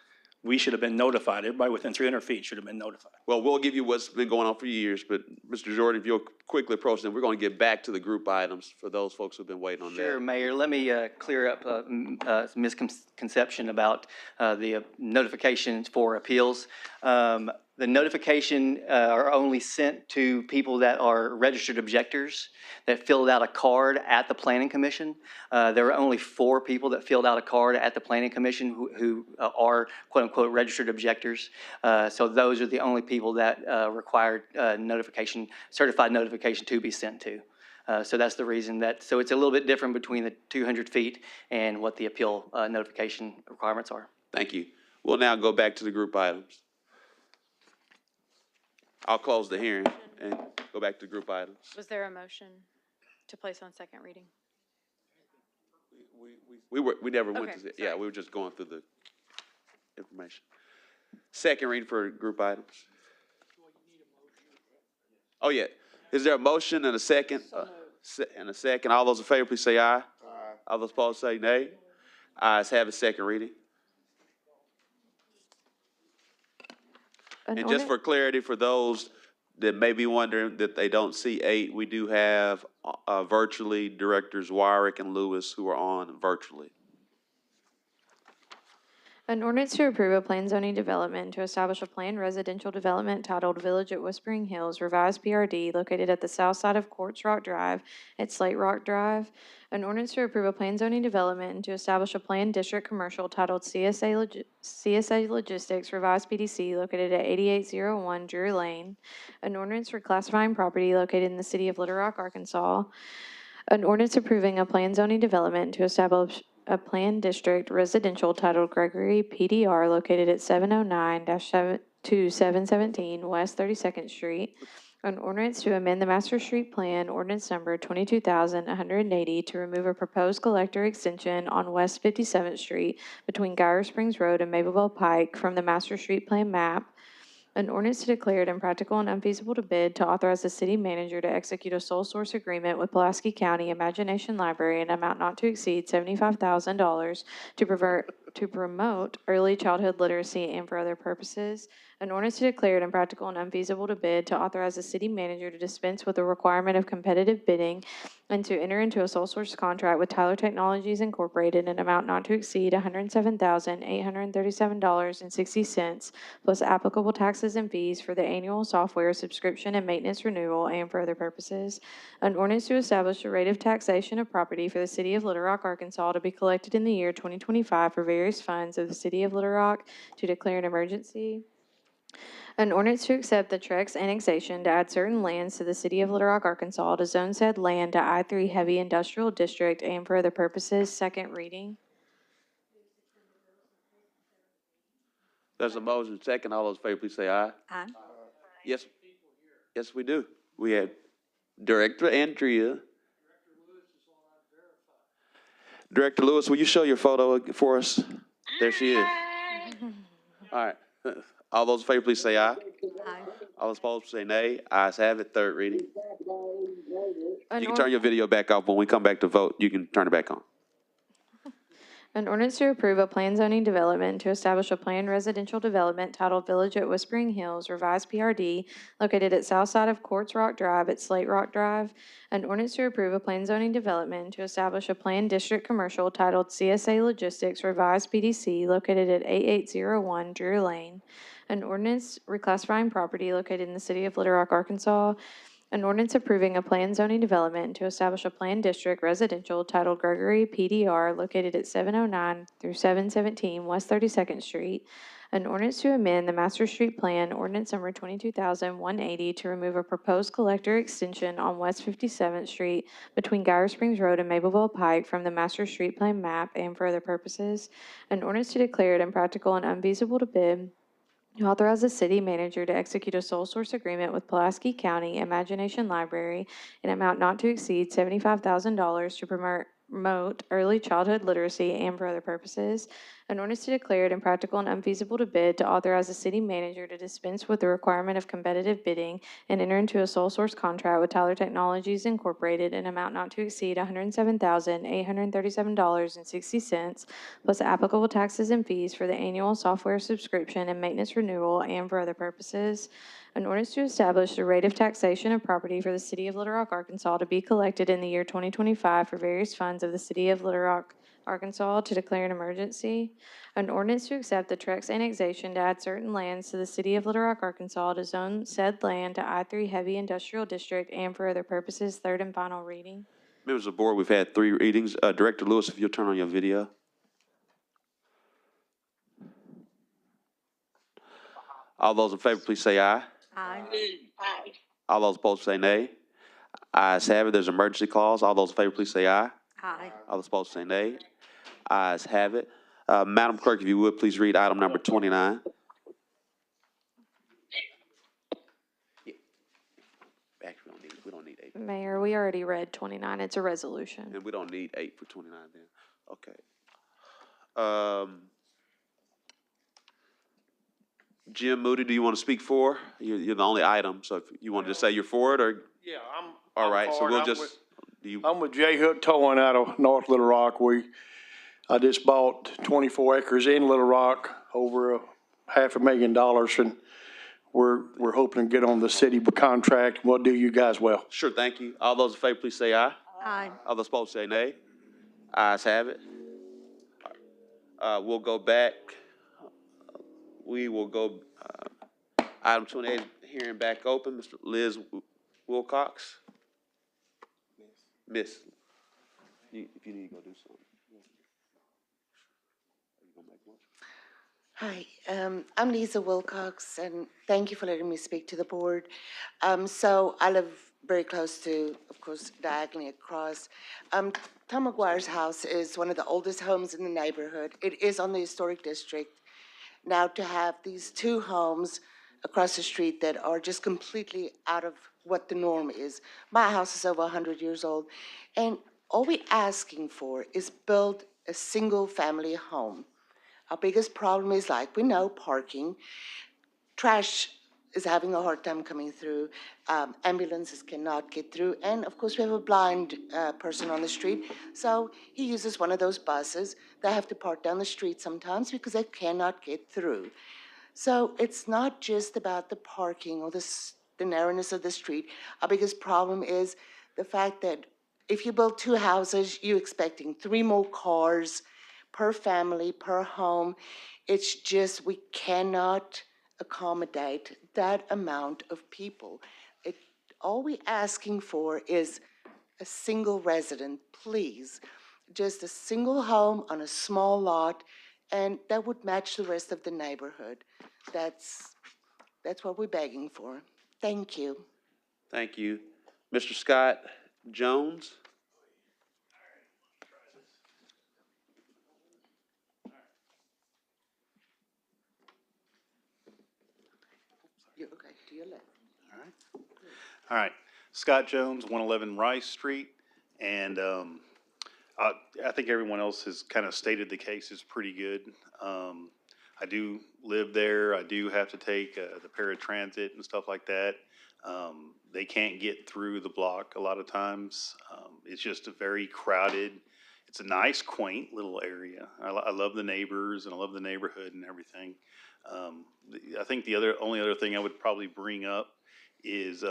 we should have been notified. Everybody within 300 feet should have been notified. Well, we'll give you what's been going on for years, but Mr. Jordan, if you'll quickly approach them, we're going to get back to the group items for those folks who've been waiting on that. Sure, Mayor. Let me clear up some misconception about the notifications for appeals. The notification are only sent to people that are registered objectors that filled out a card at the Planning Commission. There were only 4 people that filled out a card at the Planning Commission who are quote-unquote registered objectors. So those are the only people that required notification, certified notification to be sent to. So that's the reason so it's a little bit different between the 200 feet and what the appeal notification requirements are. Thank you. We'll now go back to the group items. I'll close the hearing and go back to the group items. Was there a motion to place on second reading? We never went Okay, to, yeah, we were just going through the information. Second reading for group items. Oh, yeah. Is there a motion and a second? And a second. All those in favor, please say aye. Aye. All those opposed say nay. Ayes have it, second reading. And just for clarity, for those that may be wondering that they don't see 8, we do have virtually Directors Wyrick and Lewis who are on virtually. An ordinance to approve a plan zoning development to establish a planned residential development titled Village at Whispering Hills, revised PRD, located at the south side of Quartz Rock Drive at Slate Rock Drive. An ordinance to approve a plan zoning development and to establish a planned district commercial titled CSA Logistics, revised PDC, located at 8801 Drury Lane. An ordinance for classifying property located in the city of Little Rock, Arkansas. An ordinance approving a plan zoning development to establish a planned district residential titled Gregory PDR, located at 709-717 West 32nd Street. An ordinance to amend the Master Street Plan, ordinance number 22,180, to remove a proposed collector extension on West 57th Street between Geyer Springs Road and Mableville Pike from the Master Street Plan map. An ordinance to declare it impractical and unfeasible to bid to authorize the city manager to execute a sole source agreement with Pulaski County Imagination Library in an amount not to exceed $75,000 to promote early childhood literacy and for other purposes. An ordinance to declare it impractical and unfeasible to bid, to authorize the city manager to dispense with the requirement of competitive bidding, and to enter into a sole source contract with Tyler Technologies Incorporated in an amount not to exceed $107,837.60, plus applicable taxes and fees for the annual software subscription and maintenance renewal and for other purposes. An ordinance to establish a rate of taxation of property for the city of Little Rock, Arkansas, to be collected in the year 2025 for various funds of the city of Little Rock, to declare an emergency. An ordinance to accept the Trex annexation to add certain lands to the city of Little Rock, Arkansas, to zone said land to I-3 Heavy Industrial District and for other purposes. Second reading. There's a motion second. All those in favor, please say aye. Aye. Yes, yes, we do. We have Director Andrea. Director Lewis, will you show your photo for us? There she is. All right. All those in favor, please say aye. Aye. All those opposed, say nay. Ayes have it. Third reading. An You can turn your video back off. When we come back to vote, you can turn it back on. An ordinance to approve a planned zoning development to establish a planned residential development titled Village at Whispering Hills, revised PRD, located at south side of Quartz Rock Drive at Slate Rock Drive. An ordinance to approve a planned zoning development to establish a planned district commercial titled CSA Logistics, revised PDC, located at 8801 Drew Lane. An ordinance reclassifying property located in the city of Little Rock, Arkansas. An ordinance approving a planned zoning development to establish a planned district residential titled Gregory PDR, located at 709 through 717 West 32nd Street. An ordinance to amend the Master Street Plan, ordinance number 22,180, to remove a proposed collector extension on West 57th Street between Geyer Springs Road and Mapleville Pike from the Master Street Plan map and for other purposes. An ordinance to declare it impractical and unfeasible to bid, to authorize the city manager to execute a sole source agreement with Pulaski County Imagination Library in amount not to exceed $75,000 to promote early childhood literacy and for other purposes. An ordinance to declare it impractical and unfeasible to bid, to authorize the city manager to dispense with the requirement of competitive bidding and enter into a sole source contract with Tyler Technologies Incorporated in amount not to exceed $107,837.60, plus applicable taxes and fees for the annual software subscription and maintenance renewal and for other purposes. An ordinance to establish the rate of taxation of property for the city of Little Rock, Arkansas, to be collected in the year 2025 for various funds of the city of Little Rock, Arkansas, to declare an emergency. An ordinance to accept the Trex annexation to add certain lands to the city of Little Rock, Arkansas, to zone said land to I-3 Heavy Industrial District and for other purposes. Third and final reading. Members of the board, we've had 3 readings. Director Lewis, if you'll turn on your video. All those in favor, please say aye. Aye. All those opposed, say nay. Ayes have it. There's an emergency clause. All those in favor, please say aye. Aye. All those opposed, say nay. Ayes have it. Madam Clerk, if you would, please read item number 29. Actually, we don't need 8. Mayor, we already read 29. It's a resolution. And we don't need 8 for 29 then. Okay. Jim Moody, do you want to speak for? You're the only item, so if you want to just say you're for it, or? Yeah, All right, so for it. we'll I'm just, I'm with J Hook Towing out of North Little Rock. I just bought 24 acres in Little Rock, over $500,000, and we're hoping to get on the city contract. We'll do you guys well. Sure, thank you. All those in favor, please say aye. Aye. All those opposed, say nay. Ayes have it. We'll go back. We will go, item 28, hearing back open. Mr. Liz Wilcox. Miss, if you need to go do something. Hi, I'm Lisa Wilcox, and thank you for letting me speak to the board. So I live very close to, of course, diagonally across. Tom McGuire's house is one of the oldest homes in the neighborhood. It is on the historic district. Now, to have these 2 homes across the street that are just completely out of what the norm is. My house is over 100 years old, and all we're asking for is build a single-family home. Our biggest problem is, like we know, parking. Trash is having a hard time coming through. Ambulances cannot get through. And of course, we have a blind person on the street. So he uses one of those buses. They have to park down the street sometimes because they cannot get through. So it's not just about the parking or the narrowness of the street. Our biggest problem is the fact that if you build 2 houses, you're expecting 3 more cars per family, per home. It's just, we cannot accommodate that amount of people. All we're asking for is a single resident, please. Just a single home on a small lot, and that would match the rest of the neighborhood. That's what we're begging for. Thank you. Thank you. Mr. Scott Jones? You're okay, to your left. All right, Scott Jones, 111 Rice Street, and I think everyone else has kind of stated the case is pretty good. I do live there. I do have to take the paratransit and stuff like that. They can't get through the block a lot of times. It's just a very crowded. It's a nice, quaint little area. I love the neighbors and I love the neighborhood and everything. I think the only other thing I would probably bring up is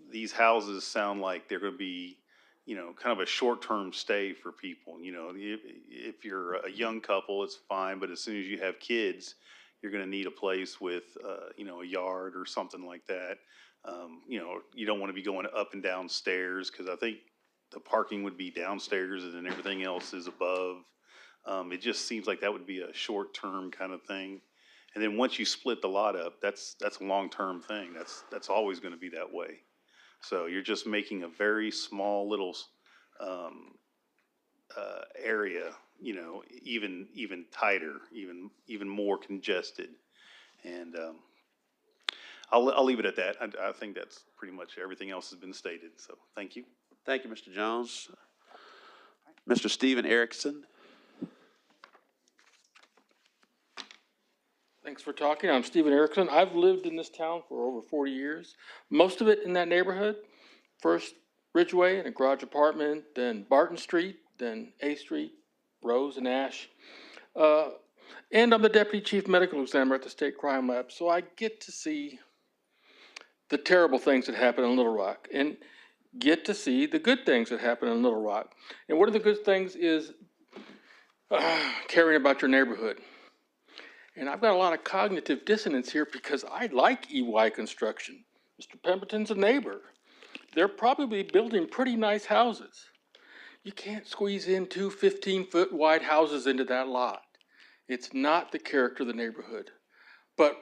these houses sound like they're going to be, kind of a short-term stay for people. If you're a young couple, it's fine, but as soon as you have kids, you're going to need a place with, a yard or something like that. You don't want to be going up and down stairs because I think the parking would be downstairs and then everything else is above. It just seems like that would be a short-term kind of thing. And then once you split the lot up, that's a long-term thing. That's always going to be that way. So you're just making a very small little area, even tighter, even more congested. And I'll leave it at that. I think that's pretty much everything else has been stated. So thank you. Thank you, Mr. Jones. Mr. Stephen Erickson? Thanks for talking. I'm Stephen Erickson. I've lived in this town for over 40 years, most of it in that neighborhood. First Ridgeway and a garage apartment, then Barton Street, then A Street, Rose and Ash. And I'm the Deputy Chief Medical Examiner at the State Crime Lab, so I get to see the terrible things that happen in Little Rock and get to see the good things that happen in Little Rock. And one of the good things is caring about your neighborhood. And I've got a lot of cognitive dissonance here because I like EY Construction. Mr. Pemberton's a neighbor. They're probably building pretty nice houses. You can't squeeze in 2 15-foot wide houses into that lot. It's not the character of the neighborhood. But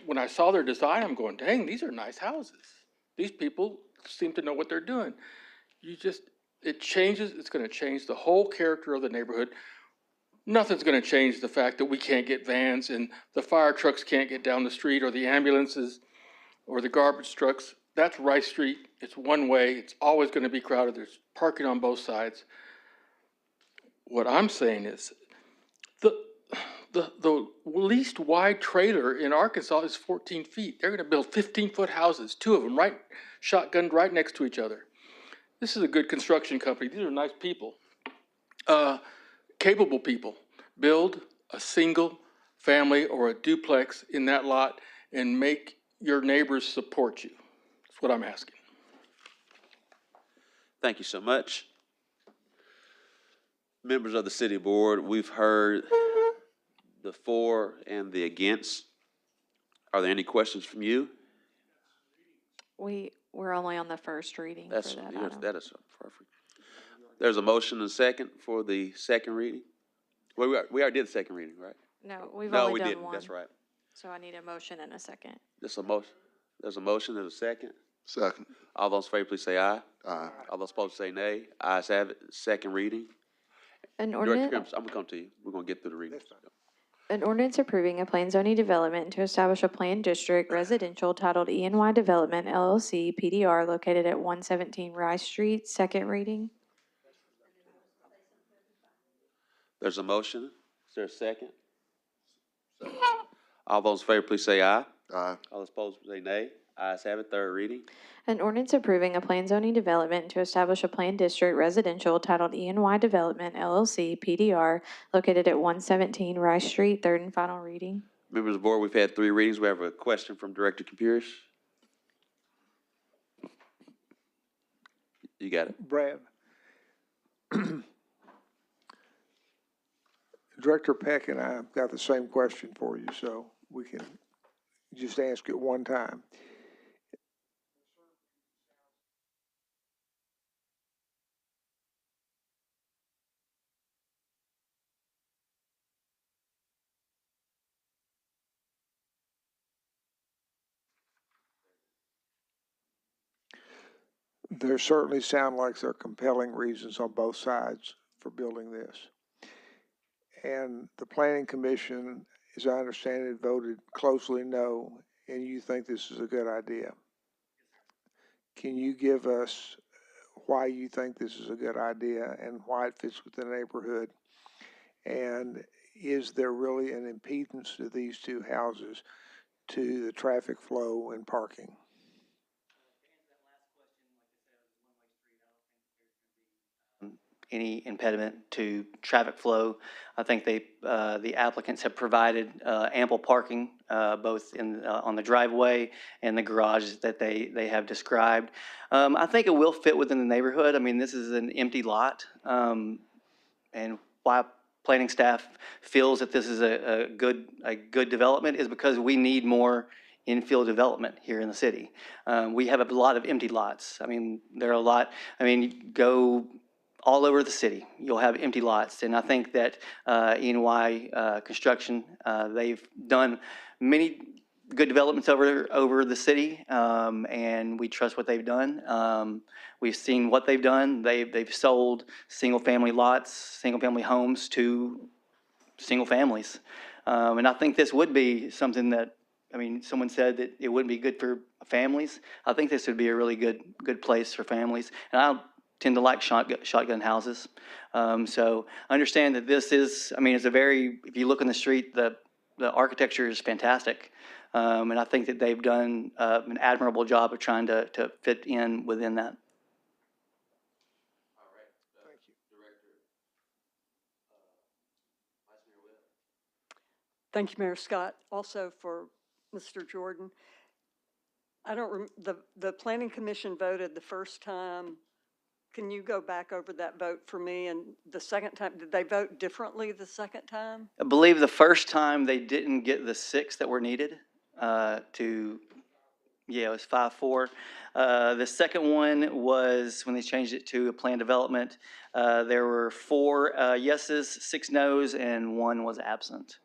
when I saw their design, I'm going, dang, these are nice houses. These people seem to know what they're doing. It changes, it's gonna change the whole character of the neighborhood. Nothing's going to change the fact that we can't get vans and the fire trucks can't get down the street or the ambulances or the garbage trucks. That's Rice Street. It's one way. It's always going to be crowded. There's parking on both sides. What I'm saying is the least wide trailer in Arkansas is 14 feet. They're going to build 15-foot houses, 2 of them shotgunned right next to each other. This is a good construction company. These are nice people. Capable people. Build a single family or a duplex in that lot and make your neighbors support you. That's what I'm asking. Thank you so much. Members of the city board, we've heard the for and the against. Are there any questions from you? We're only on the first reading for that item. That is perfect. There's a motion and a second for the second reading. Well, we already did the second reading, right? No, we've No, only we done didn't. one. That's right. So I need a motion and a second. There's a motion. There's a motion and a second. Second. All those in favor, please say aye. Aye. All those opposed, say nay. Ayes have it. Second reading. An Director ordinance, Krimps, I'm gonna come to you. We're gonna get through the readings. an ordinance approving a plan zoning development to establish a planned district residential titled ENY Development LLC PDR located at 117 Rice Street. Second reading. There's a motion. Is there a second? All those in favor, please say aye. Aye. All those opposed, say nay. Ayes have it. Third reading. An ordinance approving a plan zoning development to establish a planned district residential titled ENY Development LLC PDR located at 117 Rice Street. Third and final reading. Members of the board, we've had 3 readings. We have a question from Director Kupiris. You got it. Brad. Director Peck and I have got the same question for you, so we can just ask it one time. There certainly sound like there are compelling reasons on both sides for building this. And the Planning Commission, as I understand it, voted closely no, and you think this is a good idea. Can you give us why you think this is a good idea and why it fits with the neighborhood? And is there really an impedance to these 2 houses to the traffic flow and parking? Any impediment to traffic flow. I think the applicants have provided ample parking, both on the driveway and the garages that they have described. I think it will fit within the neighborhood. I mean, this is an empty lot, and why planning staff feels that this is a good development is because we need more infill development here in the city. We have a lot of empty lots. I mean, there are a lot. I mean, go all over the city, you'll have empty lots. And I think that E&Y Construction, they've done many good developments over the city, and we trust what they've done. We've seen what they've done. They've sold single-family lots, single-family homes to single families. And I think this would be something that, I mean, someone said that it wouldn't be good for families. I think this would be a really good place for families. And I tend to like shotgun houses. So understand that this is, I mean, it's a very, if you look on the street, the architecture is fantastic. And I think that they've done an admirable job of trying to fit in within that. Thank you, Mayor Scott. Also for Mr. Jordan. I don't, the Planning Commission voted the first time. Can you go back over that vote for me? And the second time, did they vote differently the second time? I believe the first time they didn't get the 6 that were needed yeah, it was 5-4. The second one was when they changed it to a plan development. There were 4 yeses, 6 nos, and 1 was absent.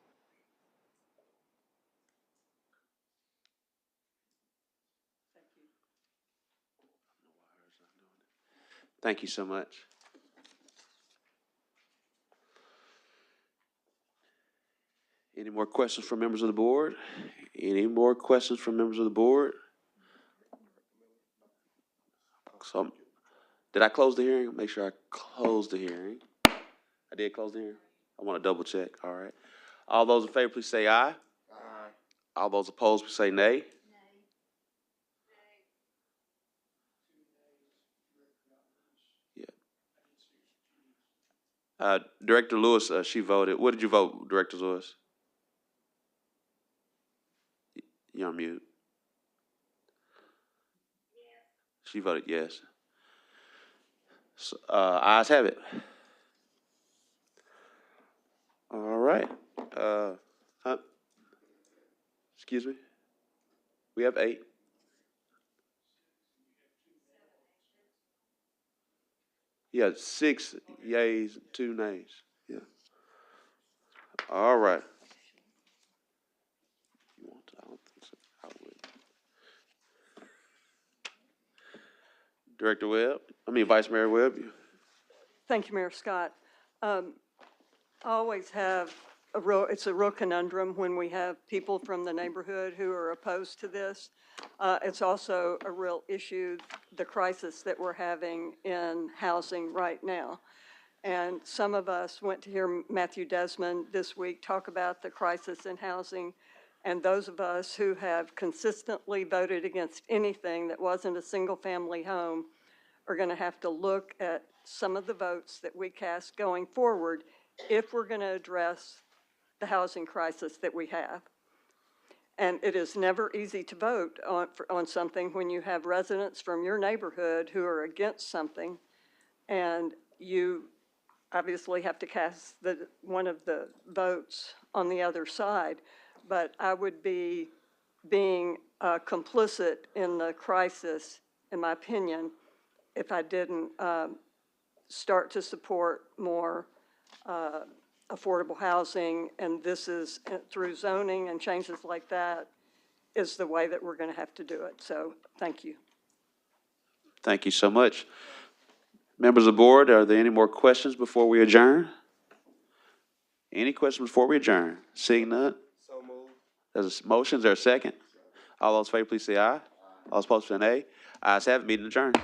Thank you so much. Any more questions from members of the board? Any more questions from members of the board? So, did I close the hearing? Make sure I closed the hearing. I did close the hearing? I want to double check. All right. All those in favor, please say aye. Aye. All those opposed, please say nay. Director Lewis, she voted. What did you vote, Director Lewis? You're on mute. She voted yes. So, ayes have it. All right. Excuse me? We have 8. Yeah, 6 yays, 2 nays. Yeah. All right. You want to? I don't think so. I would. Director Webb, Vice Mayor Webb. Thank you, Mayor Scott. I always have it's a real conundrum when we have people from the neighborhood who are opposed to this. It's also a real issue, the crisis that we're having in housing right now. And some of us went to hear Matthew Desmond this week talk about the crisis in housing. And those of us who have consistently voted against anything that wasn't a single family home are going to have to look at some of the votes that we cast going forward if we're going to address the housing crisis that we have. And it is never easy to vote on something when you have residents from your neighborhood who are against something, and you obviously have to cast one of the votes on the other side. But I would be being complicit in the crisis, in my opinion, if I didn't start to support more affordable housing, and this is through zoning and changes like that is the way that we're going to have to do it. So thank you. Thank you so much. Members of the board, are there any more questions before we adjourn? Any questions before we adjourn? Seeing none? So moved. There's a motion, is there a second? All those in favor, please say aye. All those opposed, say nay. Ayes have it, meeting adjourned.